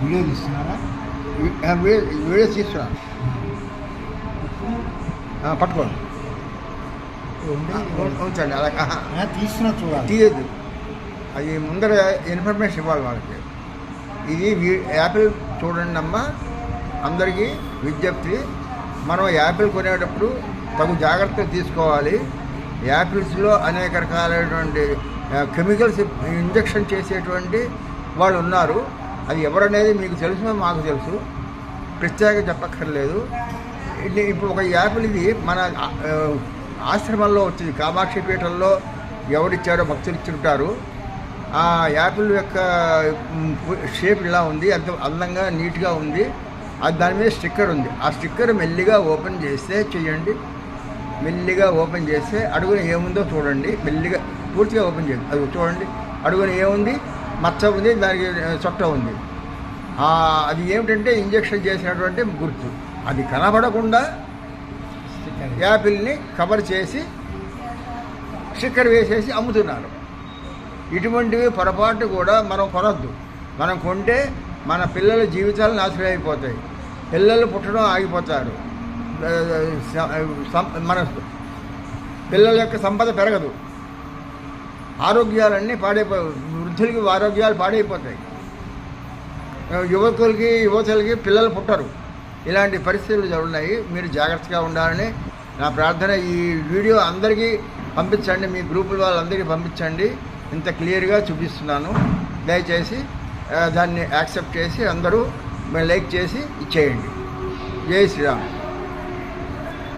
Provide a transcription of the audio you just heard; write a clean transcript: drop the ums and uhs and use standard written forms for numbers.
Video తీస్తున్నారా? Video తీస్తున్నాను. పట్టుకోండి ఉంచండి. అలా తీస్తున్నా చూడాలి. తీయద్దు, అది ముందర ఇన్ఫర్మేషన్ ఇవ్వాలి వాళ్ళకి. ఇది యాపిల్ చూడండి అమ్మ, అందరికీ విజ్ఞప్తి. మనం యాపిల్ కొనేటప్పుడు తగు జాగ్రత్తలు తీసుకోవాలి. యాపిల్స్లో అనేక రకాలైనటువంటి కెమికల్స్ ఇంజెక్షన్ చేసేటువంటి వాళ్ళు ఉన్నారు. అది ఎవరనేది మీకు తెలుసు, మాకు తెలుసు, ప్రత్యేకంగా చెప్పక్కర్లేదు. ఇప్పుడు ఒక యాపిల్ ఇది మన ఆశ్రమంలో వచ్చింది, కామాక్షి పీఠంలో ఎవరిచ్చారో భక్తులు ఇచ్చుంటారు. ఆ యాపిల్ యొక్క షేప్ ఇలా ఉంది, అంత అందంగా నీట్గా ఉంది. అది దాని మీద స్టిక్కర్ ఉంది. ఆ స్టిక్కర్ మెల్లిగా ఓపెన్ చేస్తే చేయండి, మెల్లిగా ఓపెన్ చేస్తే అడుగున ఏముందో చూడండి. మెల్లిగా పూర్తిగా ఓపెన్ చేయండి, అది చూడండి. అడుగున ఏముంది? మచ్చ ఉంది, దానికి చొట్ట ఉంది. అది ఏమిటంటే ఇంజెక్షన్ చేసినటువంటి గుర్తు. అది కనబడకుండా యాపిల్ని కవర్ చేసి స్టిక్కర్ వేసేసి అమ్ముతున్నారు. ఇటువంటివి పొరపాటు కూడా మనం కొనొద్దు. మనం కొంటే మన పిల్లల జీవితాలు నాశనం అయిపోతాయి, పిల్లలు పుట్టడం ఆగిపోతారు, మన పిల్లల యొక్క సంపద పెరగదు, ఆరోగ్యాలన్నీ వృద్ధులకి ఆరోగ్యాలు పాడైపోతాయి, యువతలకి పిల్లలు పుట్టరు. ఇలాంటి పరిస్థితులు ఉన్నాయి. మీరు జాగ్రత్తగా ఉండాలని నా ప్రార్థన. ఈ వీడియో అందరికీ పంపించండి, మీ గ్రూపుల వాళ్ళందరికీ పంపించండి. ఇంత క్లియర్గా చూపిస్తున్నాను. దయచేసి దాన్ని యాక్సెప్ట్ చేసి అందరూ లైక్ చేసి ఇచ్చేయండి. జై శ్రీరామ్.